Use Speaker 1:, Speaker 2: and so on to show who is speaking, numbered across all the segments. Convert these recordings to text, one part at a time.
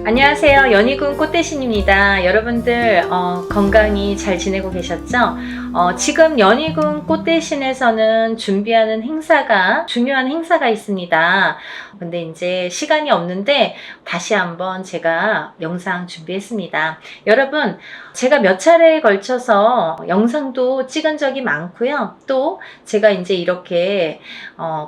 Speaker 1: 안녕하세요. 연희군 꽃대신입니다. 여러분들 건강히 잘 지내고 계셨죠? 지금 연희군 꽃대신에서는 준비하는 행사가 중요한 행사가 있습니다. 근데 이제 시간이 없는데 다시 한번 제가 영상 준비했습니다. 여러분, 제가 몇 차례에 걸쳐서 영상도 찍은 적이 많고요. 또 제가 이제 이렇게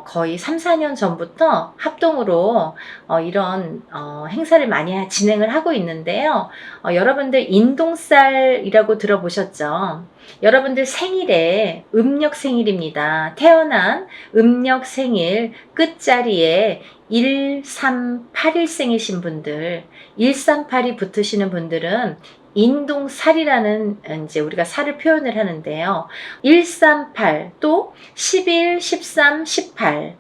Speaker 1: 거의 3, 4년 전부터 합동으로 이런 행사를 많이 진행을 하고 있는데요. 여러분들 인동살이라고 들어보셨죠? 여러분들 생일에 음력 생일입니다. 태어난 음력 생일 끝자리에 1381생이신 분들, 138이 붙으시는 분들은 인동살이라는 이제 우리가 살을 표현을 하는데요. 138, 또 11, 13, 18,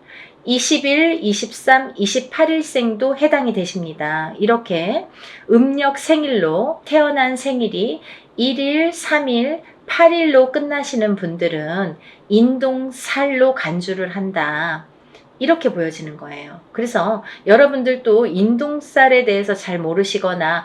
Speaker 1: 21, 23, 28일생도 해당이 되십니다. 이렇게 음력 생일로 태어난 생일이 1일, 3일, 8일로 끝나시는 분들은 인동살로 간주를 한다. 이렇게 보여지는 거예요. 그래서 여러분들도 인동살에 대해서 잘 모르시거나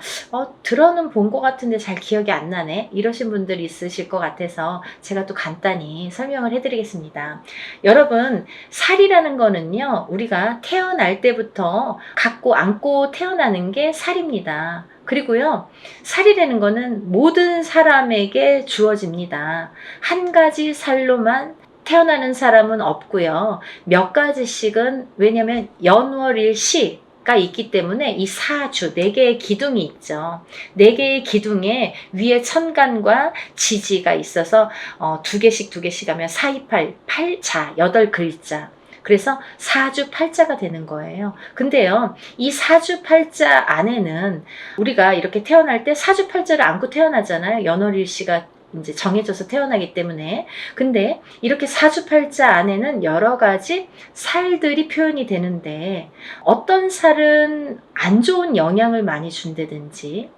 Speaker 1: 들어는 본 것 같은데 잘 기억이 안 나네 이러신 분들이 있으실 것 같아서 제가 또 간단히 설명을 해드리겠습니다. 여러분, 살이라는 거는요, 우리가 태어날 때부터 갖고 안고 태어나는 게 살입니다. 그리고요, 살이라는 거는 모든 사람에게 주어집니다. 한 가지 살로만 태어나는 사람은 없고요. 몇 가지씩은, 왜냐면 연월일시가 있기 때문에 이 사주, 4개의 기둥이 있죠. 4개의 기둥에 위에 천간과 지지가 있어서 2개씩 하면 4, 2, 8, 8자, 8글자. 그래서 사주 팔자가 되는 거예요. 근데요, 이 사주 팔자 안에는 우리가 이렇게 태어날 때 사주 팔자를 안고 태어나잖아요. 연월일시가 이제 정해져서 태어나기 때문에. 근데 이렇게 사주팔자 안에는 여러 가지 살들이 표현이 되는데, 어떤 살은 안 좋은 영향을 많이 준다든지,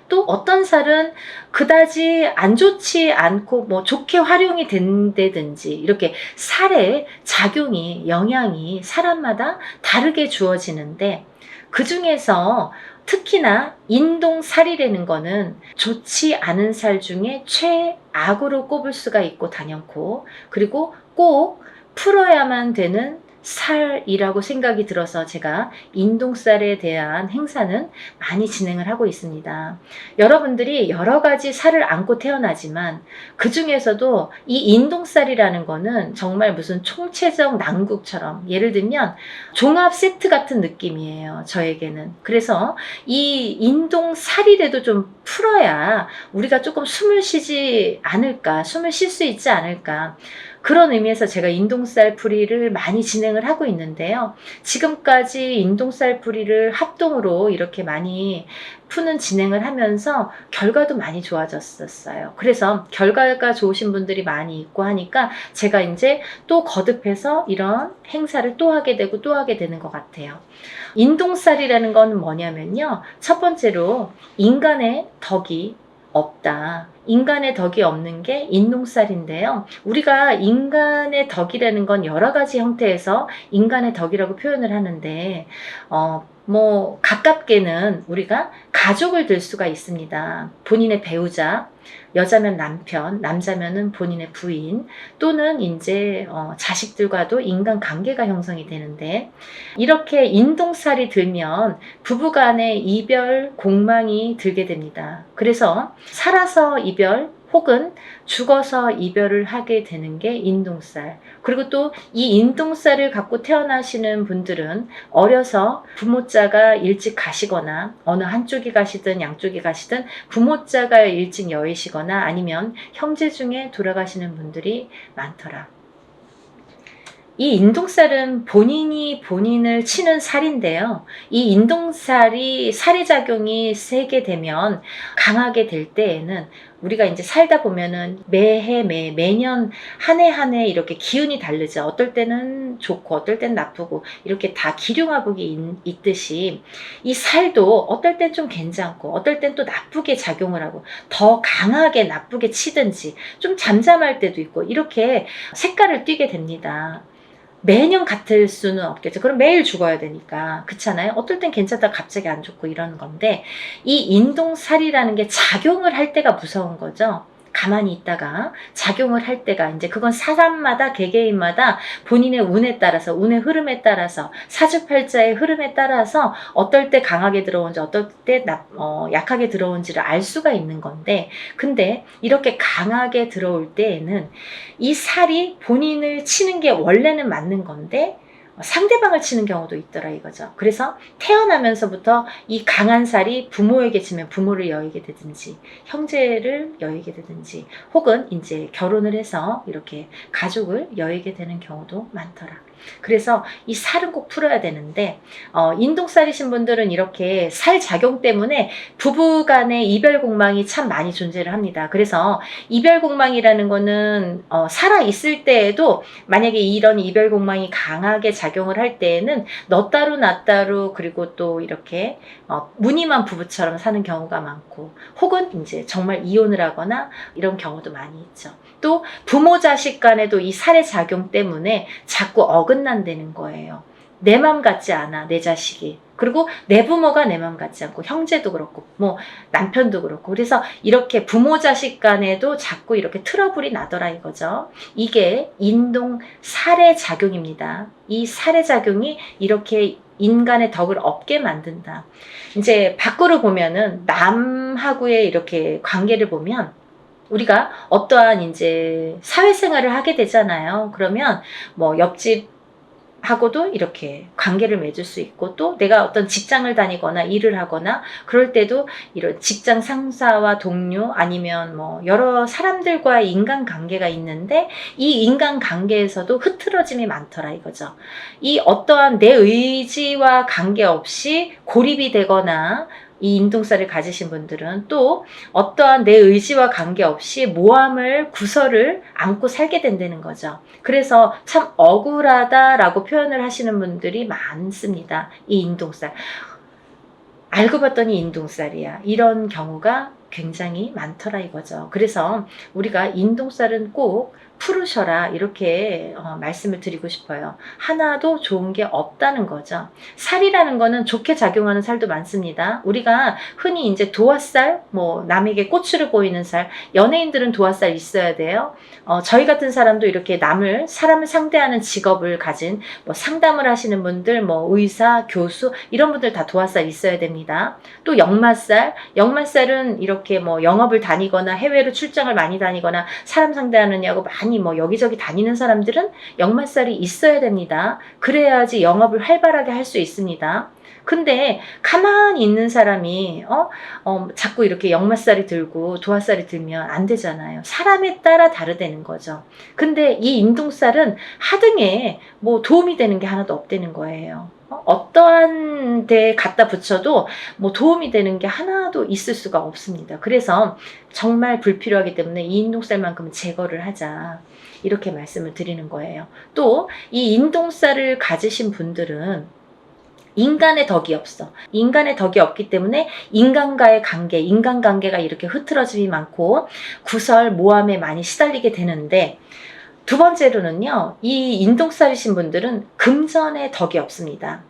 Speaker 1: 또 어떤 살은 그다지 안 좋지 않고 뭐 좋게 활용이 된다든지, 이렇게 살의 작용이, 영향이 사람마다 다르게 주어지는데, 그 중에서 특히나 인동살이라는 거는 좋지 않은 살 중에 최악으로 꼽을 수가 있고 당연코, 그리고 꼭 풀어야만 되는 살이라고 생각이 들어서 제가 인동살에 대한 행사는 많이 진행을 하고 있습니다. 여러분들이 여러 가지 살을 안고 태어나지만 그 중에서도 이 인동살이라는 거는 정말 무슨 총체적 난국처럼, 예를 들면 종합 세트 같은 느낌이에요, 저에게는. 그래서 이 인동살이라도 좀 풀어야 우리가 조금 숨을 쉬지 않을까, 숨을 쉴 수 있지 않을까, 그런 의미에서 제가 인동살 풀이를 많이 진행을 하고 있는데요. 지금까지 인동살 풀이를 합동으로 이렇게 많이 푸는 진행을 하면서 결과도 많이 좋아졌었어요. 그래서 결과가 좋으신 분들이 많이 있고 하니까 제가 이제 또 거듭해서 이런 행사를 또 하게 되고 또 하게 되는 것 같아요. 인동살이라는 건 뭐냐면요, 첫 번째로 인간의 덕이 없다. 인간의 덕이 없는 게 인동살인데요. 우리가 인간의 덕이라는 건 여러 가지 형태에서 인간의 덕이라고 표현을 하는데, 가깝게는 우리가 가족을 들 수가 있습니다. 본인의 배우자, 여자면 남편, 남자면은 본인의 부인, 또는 이제 자식들과도 인간 관계가 형성이 되는데, 이렇게 인동살이 들면 부부간의 이별 공망이 들게 됩니다. 그래서 살아서 이별 혹은 죽어서 이별을 하게 되는 게 인동살. 그리고 또 이 인동살을 갖고 태어나시는 분들은 어려서 부모자가 일찍 가시거나, 어느 한쪽이 가시든 양쪽이 가시든 부모자가 일찍 여의시거나 아니면 형제 중에 돌아가시는 분들이 많더라. 이 인동살은 본인이 본인을 치는 살인데요. 이 인동살이 살의 작용이 세게 되면, 강하게 될 때에는 우리가 이제 살다 보면은 매해 매년 한 해 한 해 이렇게 기운이 다르죠. 어떨 때는 좋고 어떨 때는 나쁘고, 이렇게 다 기륭화복이 있듯이 이 살도 어떨 땐 좀 괜찮고 어떨 땐 또 나쁘게 작용을 하고, 더 강하게 나쁘게 치든지 좀 잠잠할 때도 있고, 이렇게 색깔을 띠게 됩니다. 매년 같을 수는 없겠죠. 그럼 매일 죽어야 되니까. 그렇잖아요. 어떨 땐 괜찮다 갑자기 안 좋고 이러는 건데, 이 인동살이라는 게 작용을 할 때가 무서운 거죠. 가만히 있다가 작용을 할 때가, 이제 그건 사람마다 개개인마다 본인의 운에 따라서, 운의 흐름에 따라서, 사주팔자의 흐름에 따라서 어떨 때 강하게 들어온지 어떨 때 약하게 들어온지를 알 수가 있는 건데, 근데 이렇게 강하게 들어올 때에는 이 살이 본인을 치는 게 원래는 맞는 건데 상대방을 치는 경우도 있더라 이거죠. 그래서 태어나면서부터 이 강한 살이 부모에게 치면 부모를 여의게 되든지, 형제를 여의게 되든지, 혹은 이제 결혼을 해서 이렇게 가족을 여의게 되는 경우도 많더라. 그래서 이 살은 꼭 풀어야 되는데, 인동살이신 분들은 이렇게 살 작용 때문에 부부 간의 이별 공망이 참 많이 존재를 합니다. 그래서 이별 공망이라는 거는 살아 있을 때에도 만약에 이런 이별 공망이 강하게 작용을 할 때에는 너 따로 나 따로, 그리고 또 이렇게 무늬만 부부처럼 사는 경우가 많고, 혹은 이제 정말 이혼을 하거나 이런 경우도 많이 있죠. 또 부모 자식 간에도 이 살의 작용 때문에 자꾸 어긋난다는 거예요. 내 맘 같지 않아, 내 자식이. 그리고 내 부모가 내 맘 같지 않고, 형제도 그렇고 뭐 남편도 그렇고. 그래서 이렇게 부모 자식 간에도 자꾸 이렇게 트러블이 나더라 이거죠. 이게 인동 살의 작용입니다. 이 살의 작용이 이렇게 인간의 덕을 없게 만든다. 이제 밖으로 보면은 남하고의 이렇게 관계를 보면, 우리가 어떠한 이제 사회생활을 하게 되잖아요. 그러면 뭐 옆집하고도 이렇게 관계를 맺을 수 있고, 또 내가 어떤 직장을 다니거나 일을 하거나 그럴 때도 이런 직장 상사와 동료, 아니면 뭐 여러 사람들과의 인간관계가 있는데, 이 인간관계에서도 흐트러짐이 많더라 이거죠. 이 어떠한 내 의지와 관계없이 고립이 되거나, 이 인동살을 가지신 분들은 또 어떠한 내 의지와 관계없이 모함을, 구설을 안고 살게 된다는 거죠. 그래서 참 억울하다라고 표현을 하시는 분들이 많습니다. 이 인동살. 알고 봤더니 인동살이야. 이런 경우가 굉장히 많더라 이거죠. 그래서 우리가 인동살은 꼭 풀으셔라 이렇게 말씀을 드리고 싶어요. 하나도 좋은 게 없다는 거죠. 살이라는 거는 좋게 작용하는 살도 많습니다. 우리가 흔히 이제 도화살, 뭐 남에게 꼬추를 보이는 살, 연예인들은 도화살 있어야 돼요. 저희 같은 사람도 이렇게 사람을 상대하는 직업을 가진 뭐 상담을 하시는 분들, 뭐 의사, 교수 이런 분들 다 도화살 있어야 됩니다. 또 역마살은 이렇게 뭐 영업을 다니거나 해외로 출장을 많이 다니거나 사람 상대하느냐고 많이 뭐 여기저기 다니는 사람들은 역마살이 있어야 됩니다. 그래야지 영업을 활발하게 할 수 있습니다. 근데 가만히 있는 사람이 자꾸 이렇게 역마살이 들고 도화살이 들면 안 되잖아요. 사람에 따라 다르다는 거죠. 근데 이 인동살은 하등에 뭐 도움이 되는 게 하나도 없다는 거예요. 어떠한 데에 갖다 붙여도 뭐 도움이 되는 게 하나도 있을 수가 없습니다. 그래서 정말 불필요하기 때문에 이 인동살만큼은 제거를 하자 이렇게 말씀을 드리는 거예요. 또 이 인동살을 가지신 분들은 인간의 덕이 없어. 인간의 덕이 없기 때문에 인간과의 관계, 인간관계가 이렇게 흐트러짐이 많고 구설, 모함에 많이 시달리게 되는데, 두 번째로는요, 이 인동살이신 분들은 금전의 덕이 없습니다.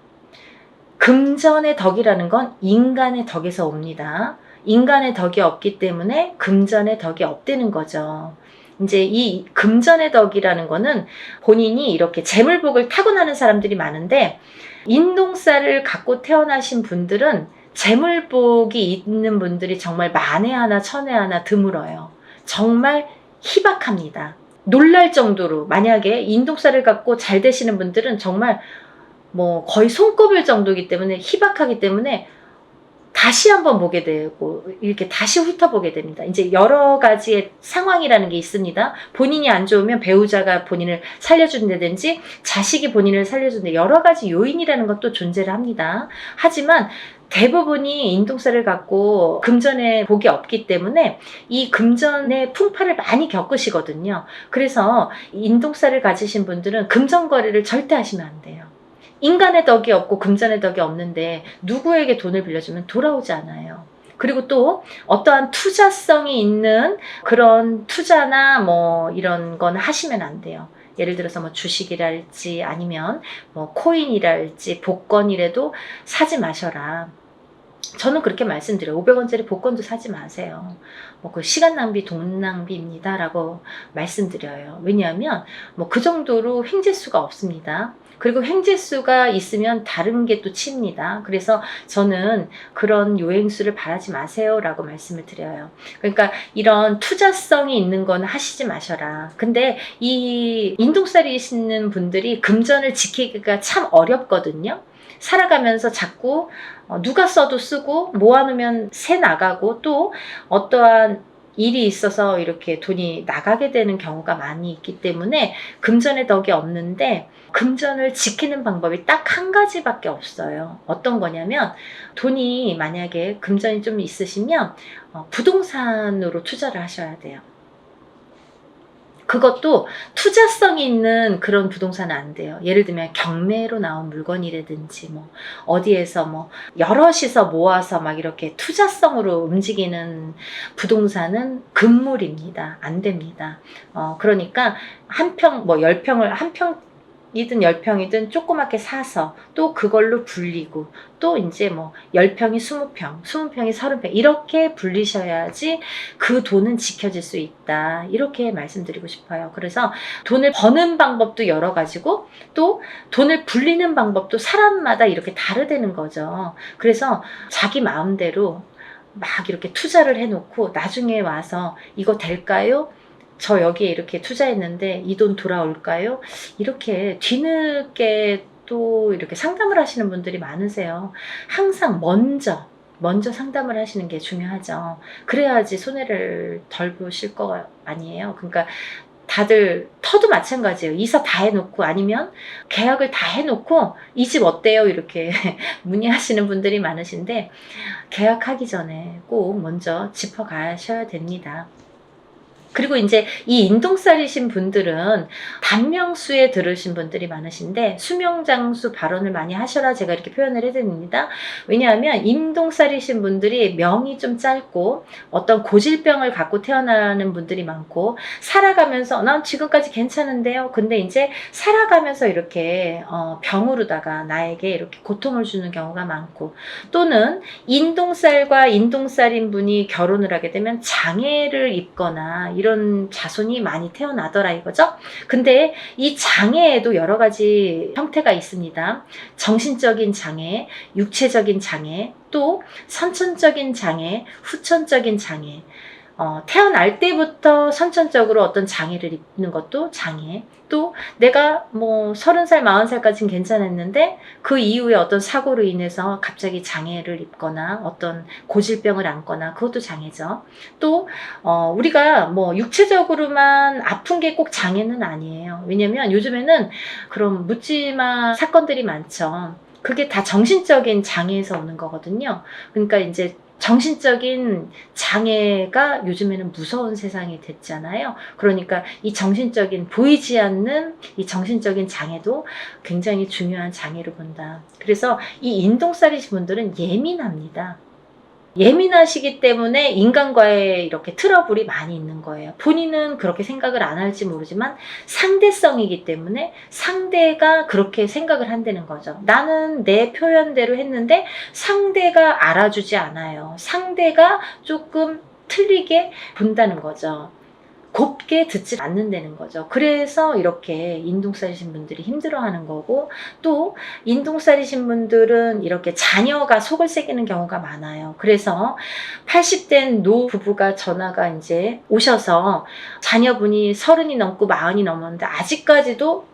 Speaker 1: 금전의 덕이라는 건 인간의 덕에서 옵니다. 인간의 덕이 없기 때문에 금전의 덕이 없다는 거죠. 이제 이 금전의 덕이라는 거는 본인이 이렇게 재물복을 타고나는 사람들이 많은데, 인동살을 갖고 태어나신 분들은 재물복이 있는 분들이 정말 만에 하나 천에 하나 드물어요. 정말 희박합니다. 놀랄 정도로, 만약에 인동살을 갖고 잘 되시는 분들은 정말 뭐 거의 손꼽을 정도이기 때문에, 희박하기 때문에 다시 한번 보게 되고 이렇게 다시 훑어보게 됩니다. 이제 여러 가지의 상황이라는 게 있습니다. 본인이 안 좋으면 배우자가 본인을 살려준다든지 자식이 본인을 살려준다, 여러 가지 요인이라는 것도 존재를 합니다. 하지만 대부분이 인동살을 갖고 금전의 복이 없기 때문에 이 금전의 풍파를 많이 겪으시거든요. 그래서 인동살을 가지신 분들은 금전 거래를 절대 하시면 안 돼요. 인간의 덕이 없고 금전의 덕이 없는데 누구에게 돈을 빌려주면 돌아오지 않아요. 그리고 또 어떠한 투자성이 있는 그런 투자나 뭐 이런 건 하시면 안 돼요. 예를 들어서 뭐 주식이랄지 아니면 뭐 코인이랄지 복권이라도 사지 마셔라. 저는 그렇게 말씀드려요. 500원짜리 복권도 사지 마세요. 뭐 그 시간 낭비, 돈 낭비입니다. 라고 말씀드려요. 왜냐하면 뭐 그 정도로 횡재수가 없습니다. 그리고 횡재수가 있으면 다른 게 또 칩니다. 그래서 저는 그런 요행수를 바라지 마세요. 라고 말씀을 드려요. 그러니까 이런 투자성이 있는 건 하시지 마셔라. 근데 이 인동살이시는 분들이 금전을 지키기가 참 어렵거든요. 살아가면서 자꾸 누가 써도 쓰고 모아놓으면 새 나가고 또 어떠한 일이 있어서 이렇게 돈이 나가게 되는 경우가 많이 있기 때문에 금전의 덕이 없는데 금전을 지키는 방법이 딱 한 가지밖에 없어요. 어떤 거냐면 돈이 만약에 금전이 좀 있으시면 부동산으로 투자를 하셔야 돼요. 그것도 투자성이 있는 그런 부동산은 안 돼요. 예를 들면 경매로 나온 물건이라든지 뭐 어디에서 뭐 여럿이서 모아서 막 이렇게 투자성으로 움직이는 부동산은 금물입니다. 안 됩니다. 그러니까 한 평, 뭐 10평을 한 평이든 10평이든 조그맣게 사서 또 그걸로 불리고 또 이제 뭐 10평이 20평, 20평이 30평 이렇게 불리셔야지 그 돈은 지켜질 수 있다. 이렇게 말씀드리고 싶어요. 그래서 돈을 버는 방법도 여러 가지고 또 돈을 불리는 방법도 사람마다 이렇게 다르다는 거죠. 그래서 자기 마음대로 막 이렇게 투자를 해놓고 나중에 와서 이거 될까요? 저 여기에 이렇게 투자했는데 이 돈 돌아올까요? 이렇게 뒤늦게 또 이렇게 상담을 하시는 분들이 많으세요. 항상 먼저 상담을 하시는 게 중요하죠. 그래야지 손해를 덜 보실 거 아니에요. 그러니까 다들 터도 마찬가지예요. 이사 다 해놓고 아니면 계약을 다 해놓고 이 집 어때요? 이렇게 문의하시는 분들이 많으신데 계약하기 전에 꼭 먼저 짚어가셔야 됩니다. 그리고 이제 이 인동살이신 분들은 단명수에 들으신 분들이 많으신데 수명장수 발언을 많이 하셔라 제가 이렇게 표현을 해드립니다. 왜냐하면 인동살이신 분들이 명이 좀 짧고 어떤 고질병을 갖고 태어나는 분들이 많고 살아가면서 난 지금까지 괜찮은데요. 근데 이제 살아가면서 이렇게 병으로다가 나에게 이렇게 고통을 주는 경우가 많고 또는 인동살과 인동살인 분이 결혼을 하게 되면 장애를 입거나 이런 자손이 많이 태어나더라 이거죠. 근데 이 장애에도 여러 가지 형태가 있습니다. 정신적인 장애, 육체적인 장애, 또 선천적인 장애, 후천적인 장애. 태어날 때부터 선천적으로 어떤 장애를 입는 것도 장애. 또 내가 뭐 30살, 40살까지는 괜찮았는데 그 이후에 어떤 사고로 인해서 갑자기 장애를 입거나 어떤 고질병을 안거나 그것도 장애죠. 또 우리가 뭐 육체적으로만 아픈 게 꼭 장애는 아니에요. 왜냐면 요즘에는 그런 묻지마 사건들이 많죠. 그게 다 정신적인 장애에서 오는 거거든요. 그러니까 이제 정신적인 장애가 요즘에는 무서운 세상이 됐잖아요. 그러니까 이 정신적인 보이지 않는 이 정신적인 장애도 굉장히 중요한 장애로 본다. 그래서 이 인동살이신 분들은 예민합니다. 예민하시기 때문에 인간과의 이렇게 트러블이 많이 있는 거예요. 본인은 그렇게 생각을 안 할지 모르지만 상대성이기 때문에 상대가 그렇게 생각을 한다는 거죠. 나는 내 표현대로 했는데 상대가 알아주지 않아요. 상대가 조금 틀리게 본다는 거죠. 곱게 듣지 않는다는 거죠. 그래서 이렇게 인동살이신 분들이 힘들어하는 거고 또 인동살이신 분들은 이렇게 자녀가 속을 새기는 경우가 많아요. 그래서 80된 노 부부가 전화가 이제 오셔서 자녀분이 30이 넘고 40이 넘었는데 아직까지도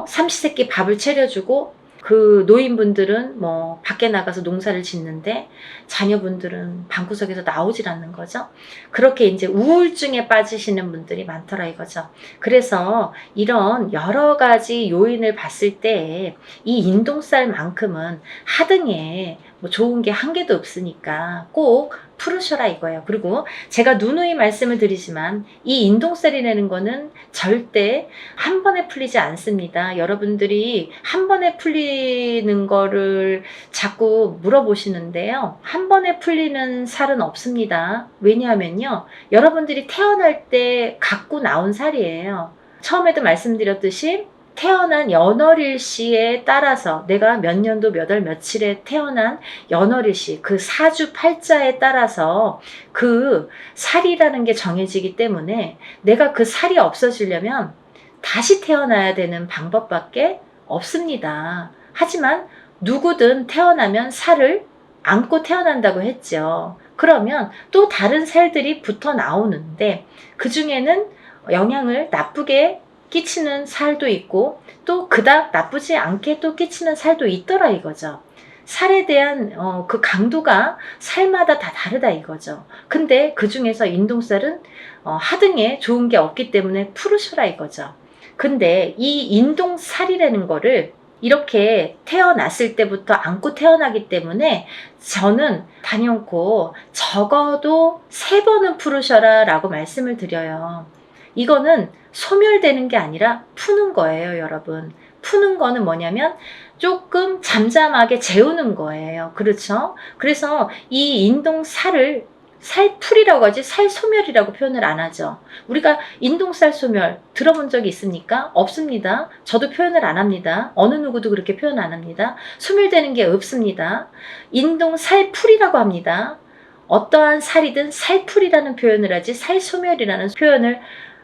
Speaker 1: 삼시세끼 밥을 차려주고 그 노인분들은 뭐 밖에 나가서 농사를 짓는데 자녀분들은 방구석에서 나오질 않는 거죠. 그렇게 이제 우울증에 빠지시는 분들이 많더라 이거죠. 그래서 이런 여러 가지 요인을 봤을 때 이 인동살만큼은 하등에 뭐 좋은 게 한 개도 없으니까 꼭 풀으셔라 이거예요. 그리고 제가 누누이 말씀을 드리지만 이 인동살이라는 거는 절대 한 번에 풀리지 않습니다. 여러분들이 한 번에 풀리는 거를 자꾸 물어보시는데요. 한 번에 풀리는 살은 없습니다. 왜냐하면요. 여러분들이 태어날 때 갖고 나온 살이에요. 처음에도 말씀드렸듯이 태어난 연월일시에 따라서 내가 몇 년도 몇 월 며칠에 태어난 연월일시 그 사주 팔자에 따라서 그 살이라는 게 정해지기 때문에 내가 그 살이 없어지려면 다시 태어나야 되는 방법밖에 없습니다. 하지만 누구든 태어나면 살을 안고 태어난다고 했죠. 그러면 또 다른 살들이 붙어 나오는데 그 중에는 영향을 나쁘게 끼치는 살도 있고 또 그닥 나쁘지 않게 또 끼치는 살도 있더라 이거죠. 살에 대한 그 강도가 살마다 다 다르다 이거죠. 근데 그 중에서 인동살은 하등에 좋은 게 없기 때문에 푸르셔라 이거죠. 근데 이 인동살이라는 거를 이렇게 태어났을 때부터 안고 태어나기 때문에 저는 단연코 적어도 3번은 푸르셔라 라고 말씀을 드려요. 이거는 소멸되는 게 아니라 푸는 거예요, 여러분. 푸는 거는 뭐냐면 조금 잠잠하게 재우는 거예요. 그렇죠? 그래서 이 인동살을 살풀이라고 하지 살소멸이라고 표현을 안 하죠. 우리가 인동살 소멸 들어본 적이 있습니까? 없습니다. 저도 표현을 안 합니다. 어느 누구도 그렇게 표현 안 합니다. 소멸되는 게 없습니다. 인동살풀이라고 합니다. 어떠한 살이든 살풀이라는 표현을 하지 살소멸이라는 표현을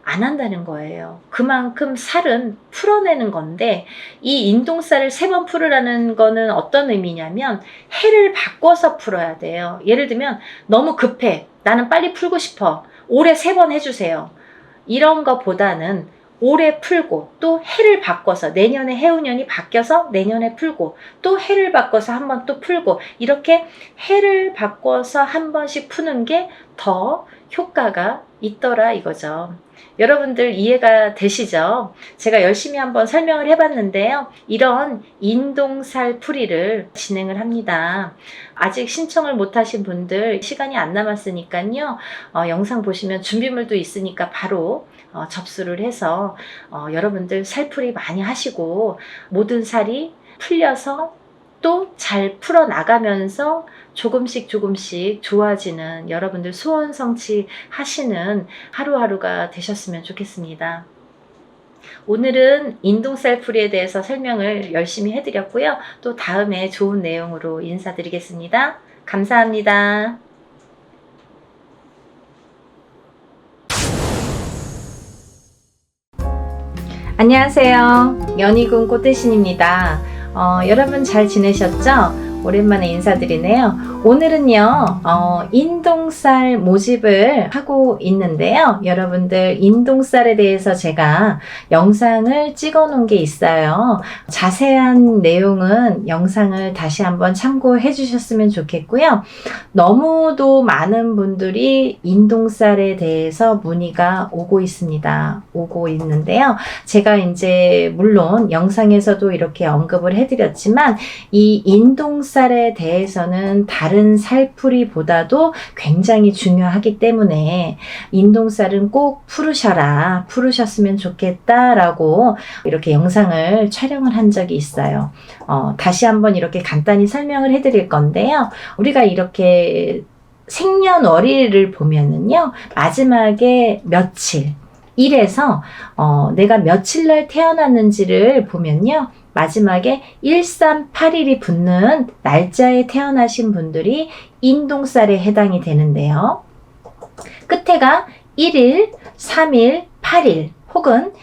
Speaker 1: 안 한다는 거예요. 그만큼 살은 풀어내는 건데 이 인동살을 3번 풀으라는 거는 어떤 의미냐면 해를 바꿔서 풀어야 돼요. 예를 들면 너무 급해. 나는 빨리 풀고 싶어. 올해 3번 해주세요. 이런 거보다는 올해 풀고 또 해를 바꿔서 내년에 해운년이 바뀌어서 내년에 풀고 또 해를 바꿔서 한 번 또 풀고 이렇게 해를 바꿔서 한 번씩 푸는 게 더 효과가 있더라 이거죠. 여러분들 이해가 되시죠? 제가 열심히 한번 설명을 해봤는데요. 이런 인동살 풀이를 진행을 합니다. 아직 신청을 못하신 분들 시간이 안 남았으니까요. 영상 보시면 준비물도 있으니까 바로 접수를 해서 여러분들 살풀이 많이 하시고 모든 살이 풀려서 또 잘 풀어나가면서 조금씩 좋아지는 여러분들 소원 성취하시는 하루하루가 되셨으면 좋겠습니다. 오늘은 인동살 풀이에 대해서 설명을 열심히 해드렸고요. 또 다음에 좋은 내용으로 인사드리겠습니다. 감사합니다. 안녕하세요. 연희군 꽃대신입니다. 여러분 잘 지내셨죠? 오랜만에 인사드리네요. 오늘은요, 인동살 모집을 하고 있는데요. 여러분들 인동살에 대해서 제가 영상을 찍어 놓은 게 있어요. 자세한 내용은 영상을 다시 한번 참고해 주셨으면 좋겠고요. 너무도 많은 분들이 인동살에 대해서 문의가 오고 있는데요. 제가 이제 물론 영상에서도 이렇게 언급을 해드렸지만 이 인동살에 대해서는 다른 살풀이보다도 굉장히 중요하기 때문에 인동살은 꼭 풀으셨으면 좋겠다라고 이렇게 영상을 촬영을 한 적이 있어요. 다시 한번 이렇게 간단히 설명을 해드릴 건데요. 우리가 이렇게 생년월일을 보면은요, 마지막에 며칠, 일에서 내가 며칠 날 태어났는지를 보면요, 마지막에 138일이 붙는 날짜에 태어나신 분들이 인동살에 해당이 되는데요. 끝에가 1일, 3일, 8일 혹은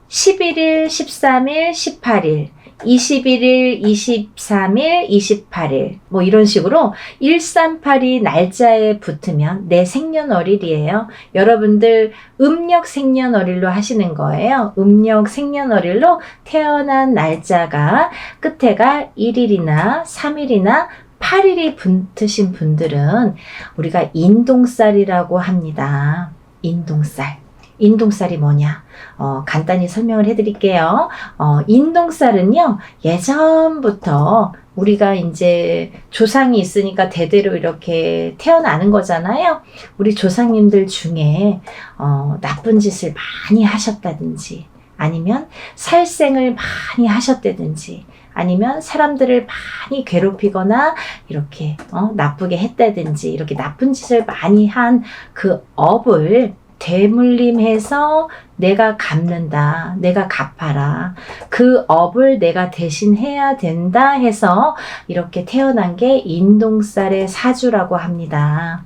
Speaker 1: 11일, 13일, 18일 21일, 23일, 28일 뭐 이런 식으로 138이 날짜에 붙으면 내 생년월일이에요. 여러분들 음력 생년월일로 하시는 거예요. 음력 생년월일로 태어난 날짜가 끝에가 1일이나 3일이나 8일이 붙으신 분들은 우리가 인동살이라고 합니다. 인동살이 뭐냐? 간단히 설명을 해드릴게요. 인동살은요, 예전부터 우리가 이제 조상이 있으니까 대대로 이렇게 태어나는 거잖아요. 우리 조상님들 중에, 나쁜 짓을 많이 하셨다든지, 아니면 살생을 많이 하셨다든지, 아니면 사람들을 많이 괴롭히거나 이렇게 나쁘게 했다든지 이렇게 나쁜 짓을 많이 한 그 업을 대물림해서 내가 갚는다. 내가 갚아라. 그 업을 내가 대신해야 된다 해서 이렇게 태어난 게 인동살의 사주라고 합니다.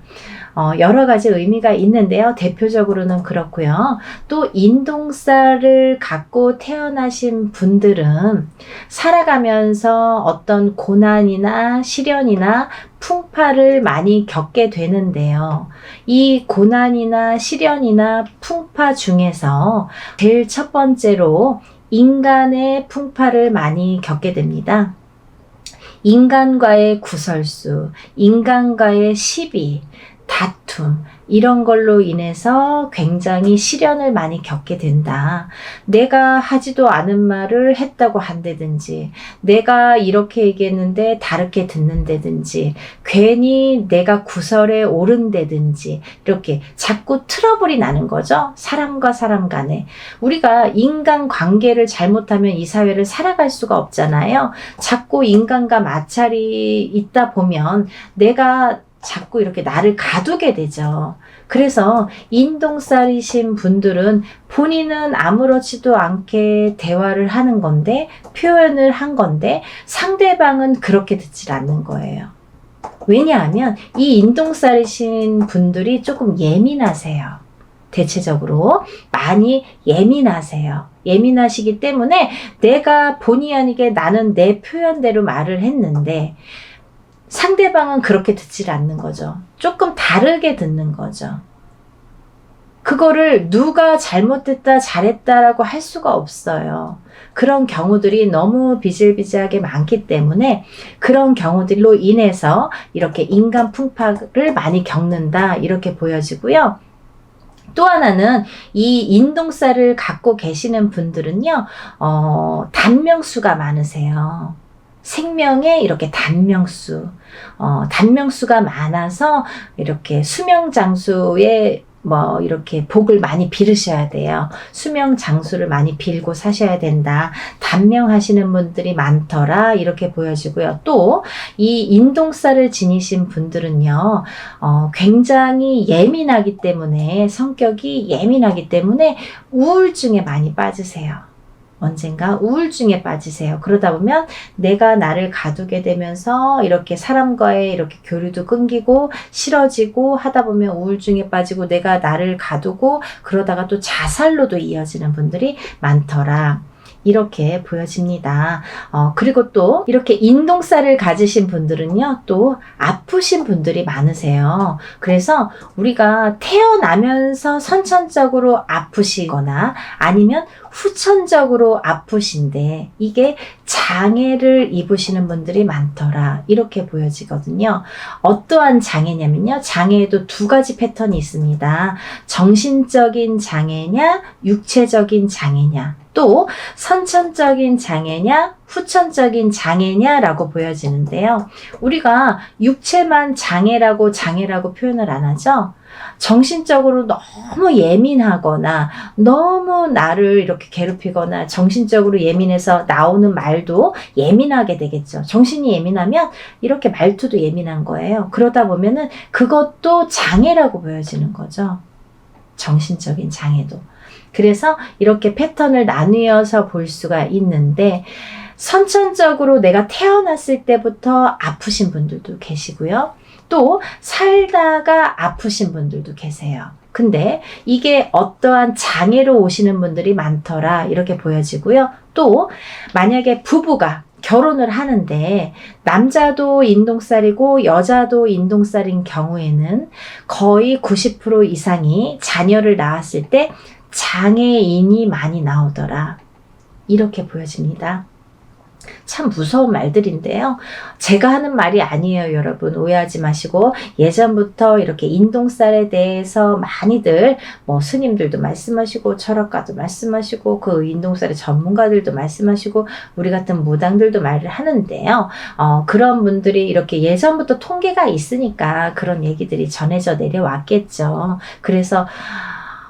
Speaker 1: 여러 가지 의미가 있는데요. 대표적으로는 그렇고요. 또 인동살을 갖고 태어나신 분들은 살아가면서 어떤 고난이나 시련이나 풍파를 많이 겪게 되는데요. 이 고난이나 시련이나 풍파 중에서 제일 첫 번째로 인간의 풍파를 많이 겪게 됩니다. 인간과의 구설수, 인간과의 시비, 다툼, 이런 걸로 인해서 굉장히 시련을 많이 겪게 된다. 내가 하지도 않은 말을 했다고 한다든지, 내가 이렇게 얘기했는데 다르게 듣는다든지, 괜히 내가 구설에 오른다든지, 이렇게 자꾸 트러블이 나는 거죠. 사람과 사람 간에. 우리가 인간 관계를 잘못하면 이 사회를 살아갈 수가 없잖아요. 자꾸 인간과 마찰이 있다 보면 내가 자꾸 이렇게 나를 가두게 되죠. 그래서 인동살이신 분들은 본인은 아무렇지도 않게 대화를 하는 건데, 표현을 한 건데 상대방은 그렇게 듣질 않는 거예요. 왜냐하면 이 인동살이신 분들이 조금 예민하세요. 대체적으로 많이 예민하세요. 예민하시기 때문에 내가 본의 아니게 나는 내 표현대로 말을 했는데 상대방은 그렇게 듣질 않는 거죠. 조금 다르게 듣는 거죠. 그거를 누가 잘못했다 잘했다라고 할 수가 없어요. 그런 경우들이 너무 비일비재하게 많기 때문에 그런 경우들로 인해서 이렇게 인간 풍파를 많이 겪는다, 이렇게 보여지고요. 또 하나는 이 인동살을 갖고 계시는 분들은요, 단명수가 많으세요. 생명에 이렇게 단명수가 많아서 이렇게 수명장수에 이렇게 복을 많이 빌으셔야 돼요. 수명장수를 많이 빌고 사셔야 된다. 단명하시는 분들이 많더라, 이렇게 보여지고요. 또 이 인동살을 지니신 분들은요, 굉장히 예민하기 때문에, 성격이 예민하기 때문에 우울증에 많이 빠지세요. 언젠가 우울증에 빠지세요. 그러다 보면 내가 나를 가두게 되면서 이렇게 사람과의 이렇게 교류도 끊기고 싫어지고 하다 보면 우울증에 빠지고 내가 나를 가두고 그러다가 또 자살로도 이어지는 분들이 많더라. 이렇게 보여집니다. 그리고 또 이렇게 인동살을 가지신 분들은요, 또 아프신 분들이 많으세요. 그래서 우리가 태어나면서 선천적으로 아프시거나 아니면 후천적으로 아프신데 이게 장애를 입으시는 분들이 많더라, 이렇게 보여지거든요. 어떠한 장애냐면요, 장애에도 두 가지 패턴이 있습니다. 정신적인 장애냐, 육체적인 장애냐, 또 선천적인 장애냐, 후천적인 장애냐라고 보여지는데요. 우리가 육체만 장애라고 표현을 안 하죠. 정신적으로 너무 예민하거나 너무 나를 이렇게 괴롭히거나 정신적으로 예민해서 나오는 말도 예민하게 되겠죠. 정신이 예민하면 이렇게 말투도 예민한 거예요. 그러다 보면은 그것도 장애라고 보여지는 거죠. 정신적인 장애도. 그래서 이렇게 패턴을 나누어서 볼 수가 있는데, 선천적으로 내가 태어났을 때부터 아프신 분들도 계시고요. 또 살다가 아프신 분들도 계세요. 근데 이게 어떠한 장애로 오시는 분들이 많더라, 이렇게 보여지고요. 또 만약에 부부가 결혼을 하는데 남자도 인동살이고 여자도 인동살인 경우에는 거의 90% 이상이 자녀를 낳았을 때 장애인이 많이 나오더라, 이렇게 보여집니다. 참 무서운 말들인데요. 제가 하는 말이 아니에요, 여러분. 오해하지 마시고, 예전부터 이렇게 인동살에 대해서 많이들 스님들도 말씀하시고 철학가도 말씀하시고 그 인동살의 전문가들도 말씀하시고 우리 같은 무당들도 말을 하는데요. 그런 분들이 이렇게 예전부터 통계가 있으니까 그런 얘기들이 전해져 내려왔겠죠. 그래서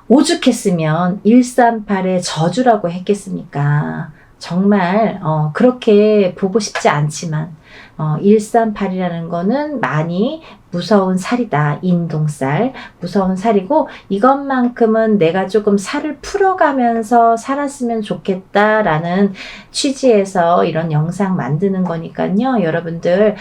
Speaker 1: 오죽했으면 138의 저주라고 했겠습니까? 정말 그렇게 보고 싶지 않지만 138이라는 거는 많이 무서운 살이다. 인동살. 무서운 살이고 이것만큼은 내가 조금 살을 풀어가면서 살았으면 좋겠다라는 취지에서 이런 영상 만드는 거니까요. 여러분들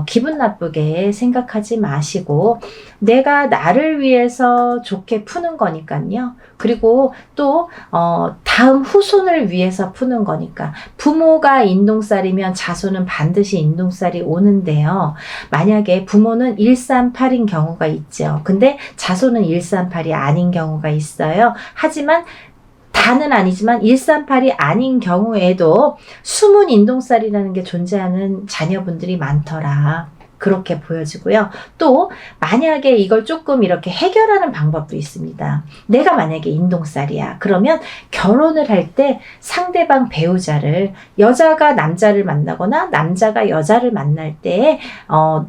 Speaker 1: 기분 나쁘게 생각하지 마시고 내가 나를 위해서 좋게 푸는 거니까요. 그리고 또 다음 후손을 위해서 푸는 거니까 부모가 인동살이면 자손은 반드시 인동살이 오는데요. 만약에 부모는 138인 경우가 있죠. 근데 자손은 138이 아닌 경우가 있어요. 하지만 다는 아니지만 138이 아닌 경우에도 숨은 인동살이라는 게 존재하는 자녀분들이 많더라. 그렇게 보여지고요. 또 만약에 이걸 조금 이렇게 해결하는 방법도 있습니다. 내가 만약에 인동살이야. 그러면 결혼을 할 때 상대방 배우자를 여자가 남자를 만나거나 남자가 여자를 만날 때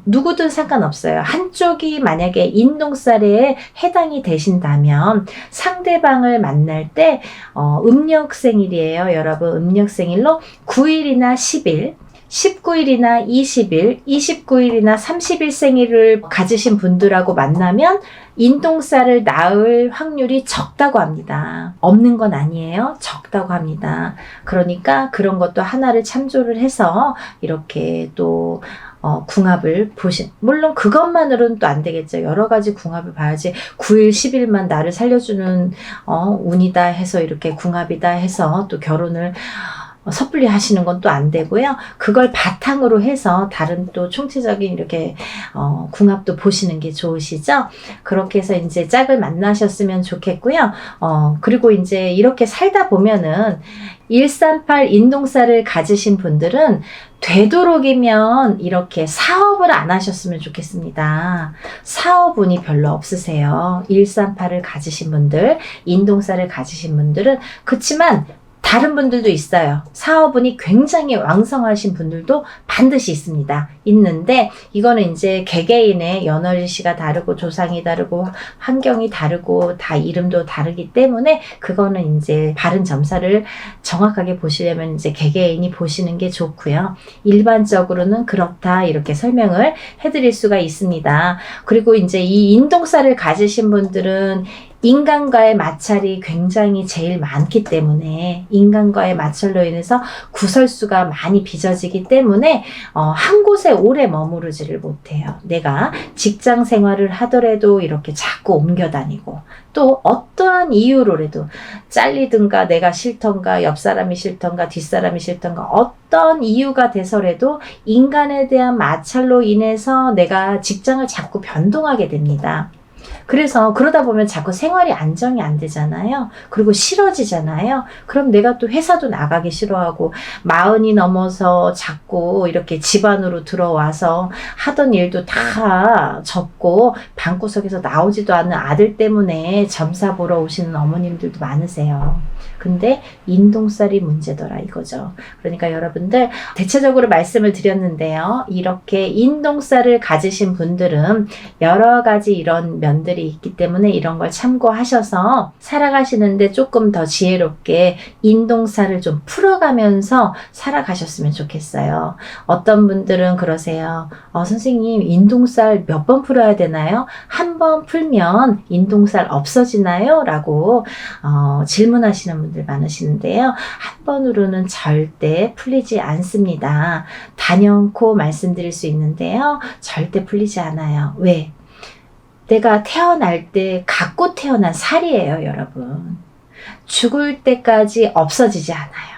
Speaker 1: 누구든 상관없어요. 한쪽이 만약에 인동살에 해당이 되신다면 상대방을 만날 때 음력생일이에요. 여러분 음력생일로 9일이나 10일 19일이나 20일, 29일이나 30일 생일을 가지신 분들하고 만나면 인동살을 낳을 확률이 적다고 합니다. 없는 건 아니에요. 적다고 합니다. 그러니까 그런 것도 하나를 참조를 해서 이렇게 또 궁합을 물론 그것만으로는 또 안 되겠죠. 여러 가지 궁합을 봐야지 9일, 10일만 나를 살려주는 운이다 해서 이렇게 궁합이다 해서 또 결혼을 섣불리 하시는 건 또 안 되고요. 그걸 바탕으로 해서 다른 또 총체적인 이렇게 궁합도 보시는 게 좋으시죠. 그렇게 해서 이제 짝을 만나셨으면 좋겠고요. 그리고 이제 이렇게 살다 보면은 138 인동살을 가지신 분들은 되도록이면 이렇게 사업을 안 하셨으면 좋겠습니다. 사업운이 별로 없으세요. 138을 가지신 분들, 인동살을 가지신 분들은 그렇지만 다른 분들도 있어요. 사업운이 굉장히 왕성하신 분들도 반드시 있습니다. 있는데 이거는 이제 개개인의 연월일시가 다르고 조상이 다르고 환경이 다르고 다 이름도 다르기 때문에 그거는 이제 바른 점사를 정확하게 보시려면 이제 개개인이 보시는 게 좋고요. 일반적으로는 그렇다 이렇게 설명을 해드릴 수가 있습니다. 그리고 이제 이 인동살을 가지신 분들은 인간과의 마찰이 굉장히 제일 많기 때문에 인간과의 마찰로 인해서 구설수가 많이 빚어지기 때문에 한 곳에 오래 머무르지를 못해요. 내가 직장 생활을 하더라도 이렇게 자꾸 옮겨 다니고 또 어떠한 이유로라도 잘리든가 내가 싫던가 옆 사람이 싫던가 뒷사람이 싫던가 어떤 이유가 돼서라도 인간에 대한 마찰로 인해서 내가 직장을 자꾸 변동하게 됩니다. 그래서 그러다 보면 자꾸 생활이 안정이 안 되잖아요. 그리고 싫어지잖아요. 그럼 내가 또 회사도 나가기 싫어하고 40이 넘어서 자꾸 이렇게 집안으로 들어와서 하던 일도 다 접고 방구석에서 나오지도 않는 아들 때문에 점사 보러 오시는 어머님들도 많으세요. 근데 인동살이 문제더라 이거죠. 그러니까 여러분들 대체적으로 말씀을 드렸는데요. 이렇게 인동살을 가지신 분들은 여러 가지 이런 면들이 있기 때문에 이런 걸 참고하셔서 살아가시는데 조금 더 지혜롭게 인동살을 좀 풀어가면서 살아가셨으면 좋겠어요. 어떤 분들은 그러세요. 선생님 인동살 몇 번 풀어야 되나요? 한 번 풀면 인동살 없어지나요? 라고 질문하시는 분들 많으시는데요. 한 번으로는 절대 풀리지 않습니다. 단연코 말씀드릴 수 있는데요. 절대 풀리지 않아요. 왜? 내가 태어날 때 갖고 태어난 살이에요, 여러분. 죽을 때까지 없어지지 않아요.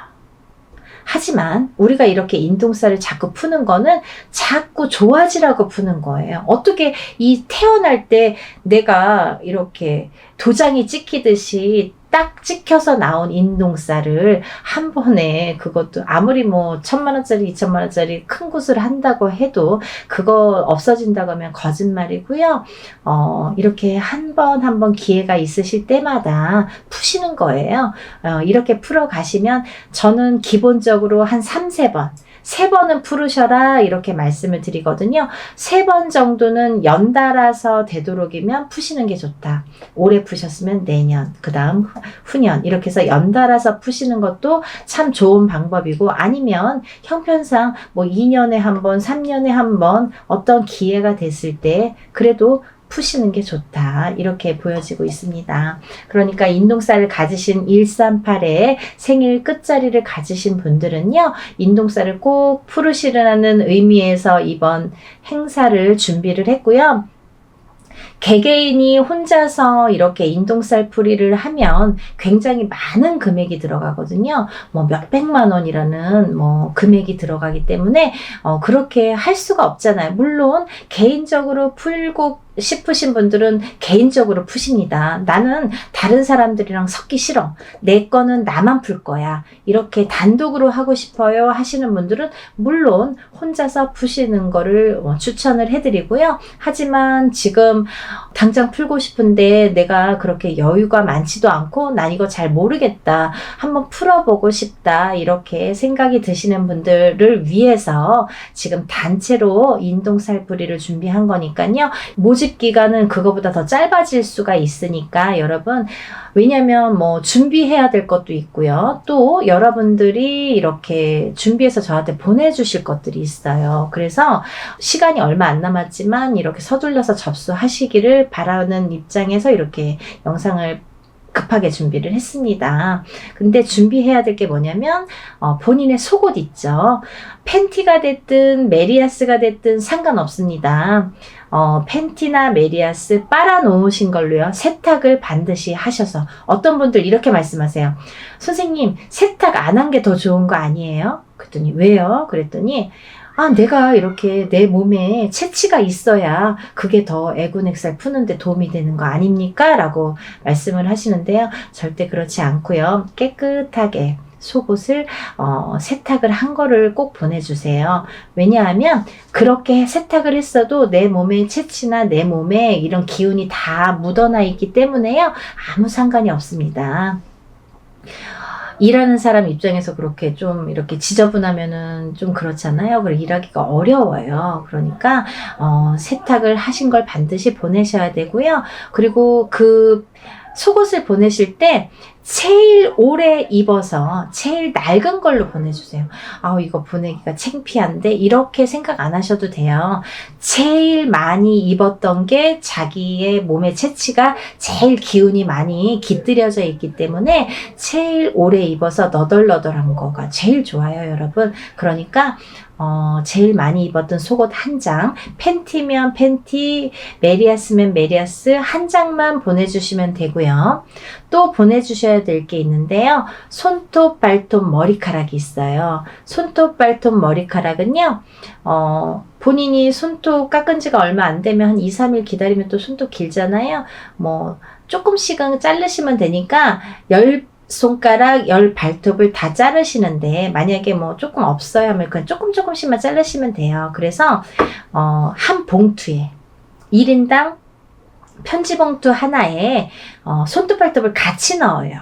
Speaker 1: 하지만 우리가 이렇게 인동살을 자꾸 푸는 거는 자꾸 좋아지라고 푸는 거예요. 어떻게 이 태어날 때 내가 이렇게 도장이 찍히듯이 딱 찍혀서 나온 인동살을 한 번에 그것도 아무리 뭐 1,000만원짜리 2,000만원짜리 큰 곳을 한다고 해도 그거 없어진다고 하면 거짓말이고요. 이렇게 한 번 기회가 있으실 때마다 푸시는 거예요. 이렇게 풀어 가시면 저는 기본적으로 한 3-4번 3번은 풀으셔라 이렇게 말씀을 드리거든요. 3번 정도는 연달아서 되도록이면 푸시는 게 좋다. 올해 푸셨으면 내년, 그 다음 후년 이렇게 해서 연달아서 푸시는 것도 참 좋은 방법이고, 아니면 형편상 뭐 2년에 한 번, 3년에 한 번 어떤 기회가 됐을 때 그래도 푸시는 게 좋다 이렇게 보여지고 있습니다. 그러니까 인동살을 가지신 138에 생일 끝자리를 가지신 분들은요, 인동살을 꼭 풀으시라는 의미에서 이번 행사를 준비를 했고요. 개개인이 혼자서 이렇게 인동살 풀이를 하면 굉장히 많은 금액이 들어가거든요. 뭐 몇백만 원이라는 뭐 금액이 들어가기 때문에 그렇게 할 수가 없잖아요. 물론 개인적으로 풀고 싶으신 분들은 개인적으로 푸십니다. 나는 다른 사람들이랑 섞기 싫어. 내 거는 나만 풀 거야. 이렇게 단독으로 하고 싶어요 하시는 분들은 물론 혼자서 푸시는 거를 추천을 해드리고요. 하지만 지금 당장 풀고 싶은데 내가 그렇게 여유가 많지도 않고 난 이거 잘 모르겠다. 한번 풀어보고 싶다. 이렇게 생각이 드시는 분들을 위해서 지금 단체로 인동살풀이를 준비한 거니까요. 모집 기간은 그거보다 더 짧아질 수가 있으니까 여러분, 왜냐면 뭐 준비해야 될 것도 있고요. 또 여러분들이 이렇게 준비해서 저한테 보내주실 것들이 있어요. 그래서 시간이 얼마 안 남았지만 이렇게 서둘러서 접수하시기를 바라는 입장에서 이렇게 영상을 급하게 준비를 했습니다. 근데 준비해야 될 게 뭐냐면 본인의 속옷 있죠. 팬티가 됐든 메리아스가 됐든 상관없습니다. 팬티나 메리아스 빨아 놓으신 걸로요, 세탁을 반드시 하셔서. 어떤 분들 이렇게 말씀하세요. 선생님, 세탁 안 한 게 더 좋은 거 아니에요? 그랬더니 왜요? 그랬더니 내가 이렇게 내 몸에 채취가 있어야 그게 더 애군액살 푸는데 도움이 되는 거 아닙니까? 라고 말씀을 하시는데요. 절대 그렇지 않고요. 깨끗하게 속옷을 세탁을 한 거를 꼭 보내주세요. 왜냐하면 그렇게 세탁을 했어도 내 몸의 채취나 내 몸에 이런 기운이 다 묻어나 있기 때문에요. 아무 상관이 없습니다. 일하는 사람 입장에서 그렇게 좀 이렇게 지저분하면은 좀 그렇잖아요. 그리고 일하기가 어려워요. 그러니까 세탁을 하신 걸 반드시 보내셔야 되고요. 그리고 그 속옷을 보내실 때 제일 오래 입어서 제일 낡은 걸로 보내주세요. 이거 보내기가 창피한데 이렇게 생각 안 하셔도 돼요. 제일 많이 입었던 게 자기의 몸의 채취가 제일 기운이 많이 깃들여져 있기 때문에 제일 오래 입어서 너덜너덜한 거가 제일 좋아요, 여러분. 그러니까 제일 많이 입었던 속옷 한 장, 팬티면 팬티, 메리아스면 메리아스 한 장만 보내주시면 되고요. 또 보내주셔야 될 게 있는데요. 손톱, 발톱, 머리카락이 있어요. 손톱, 발톱, 머리카락은요, 본인이 손톱 깎은 지가 얼마 안 되면 한 2, 3일 기다리면 또 손톱 길잖아요. 뭐 조금씩은 자르시면 되니까 10손가락 10발톱을 다 자르시는데, 만약에 뭐 조금 없어요 하면 그냥 조금씩만 자르시면 돼요. 그래서 한 봉투에 1인당 편지봉투 하나에 손톱 발톱을 같이 넣어요.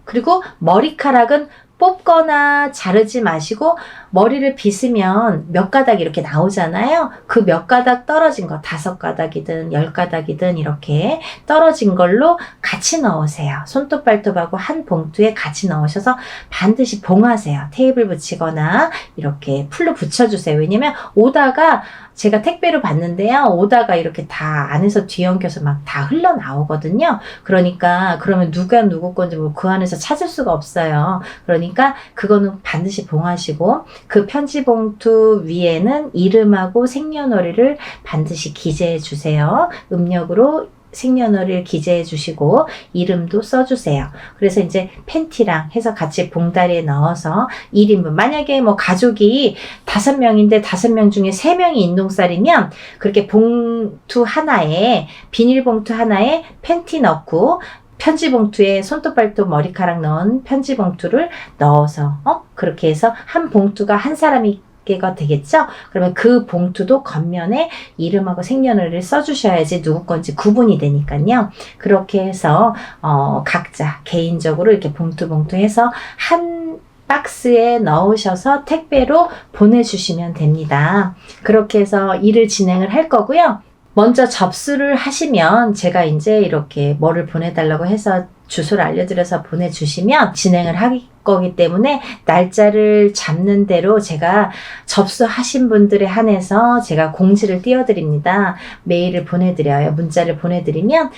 Speaker 1: 그리고 머리카락은 뽑거나 자르지 마시고 머리를 빗으면 몇 가닥 이렇게 나오잖아요. 그 몇 가닥 떨어진 거, 5가닥이든 10가닥이든 이렇게 떨어진 걸로 같이 넣으세요. 손톱 발톱하고 한 봉투에 같이 넣으셔서 반드시 봉하세요. 테이블 붙이거나 이렇게 풀로 붙여주세요. 왜냐면 오다가 제가 택배로 받는데요. 오다가 이렇게 다 안에서 뒤엉켜서 막 다 흘러나오거든요. 그러니까 그러면 누가 누구 건지 뭐 그 안에서 찾을 수가 없어요. 그러니까 그거는 반드시 봉하시고, 그 편지 봉투 위에는 이름하고 생년월일을 반드시 기재해 주세요. 음력으로 생년월일 기재해 주시고 이름도 써주세요. 그래서 이제 팬티랑 해서 같이 봉다리에 넣어서 1인분, 만약에 뭐 가족이 5명인데 5명 중에 3명이 인동살이면 그렇게 봉투 하나에, 비닐봉투 하나에 팬티 넣고 편지 봉투에 손톱 발톱 머리카락 넣은 편지 봉투를 넣어서 그렇게 해서 한 봉투가 한 사람이 개가 되겠죠? 그러면 그 봉투도 겉면에 이름하고 생년월일을 써주셔야지 누구 건지 구분이 되니까요. 그렇게 해서 각자 개인적으로 이렇게 봉투 해서 한 박스에 넣으셔서 택배로 보내주시면 됩니다. 그렇게 해서 일을 진행을 할 거고요. 먼저 접수를 하시면 제가 이제 이렇게 뭐를 보내달라고 해서 주소를 알려드려서 보내주시면 진행을 할 거기 때문에 날짜를 잡는 대로 제가 접수하신 분들에 한해서 제가 공지를 띄워드립니다. 메일을 보내드려요. 문자를 보내드리면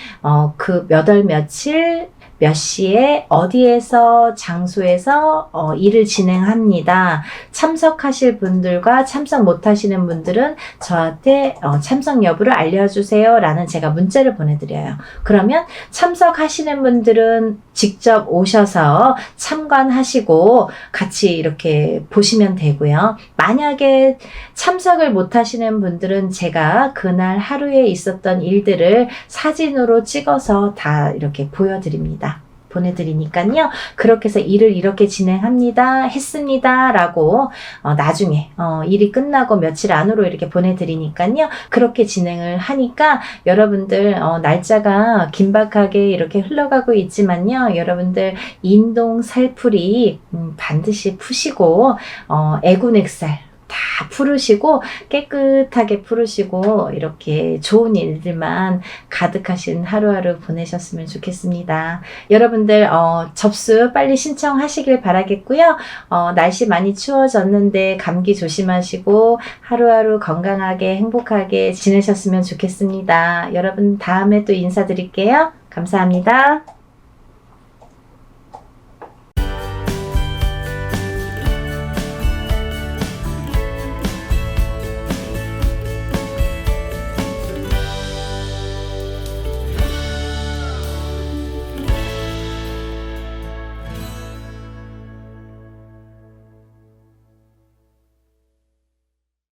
Speaker 1: 그 몇 월 며칠 몇 시에 어디에서 장소에서 일을 진행합니다. 참석하실 분들과 참석 못하시는 분들은 저한테 참석 여부를 알려주세요 라는 제가 문자를 보내드려요. 그러면 참석하시는 분들은 직접 오셔서 참관하시고 같이 이렇게 보시면 되고요. 만약에 참석을 못하시는 분들은 제가 그날 하루에 있었던 일들을 사진으로 찍어서 다 이렇게 보내드리니까요. 그렇게 해서 일을 이렇게 진행합니다. 했습니다. 라고 나중에 일이 끝나고 며칠 안으로 이렇게 보내드리니까요. 그렇게 진행을 하니까 여러분들 날짜가 긴박하게 이렇게 흘러가고 있지만요. 여러분들 인동 살풀이 반드시 푸시고 애군액살 다 풀으시고 깨끗하게 풀으시고 이렇게 좋은 일들만 가득하신 하루하루 보내셨으면 좋겠습니다. 여러분들 접수 빨리 신청하시길 바라겠고요. 날씨 많이 추워졌는데 감기 조심하시고 하루하루 건강하게 행복하게 지내셨으면 좋겠습니다. 여러분 다음에 또 인사드릴게요. 감사합니다.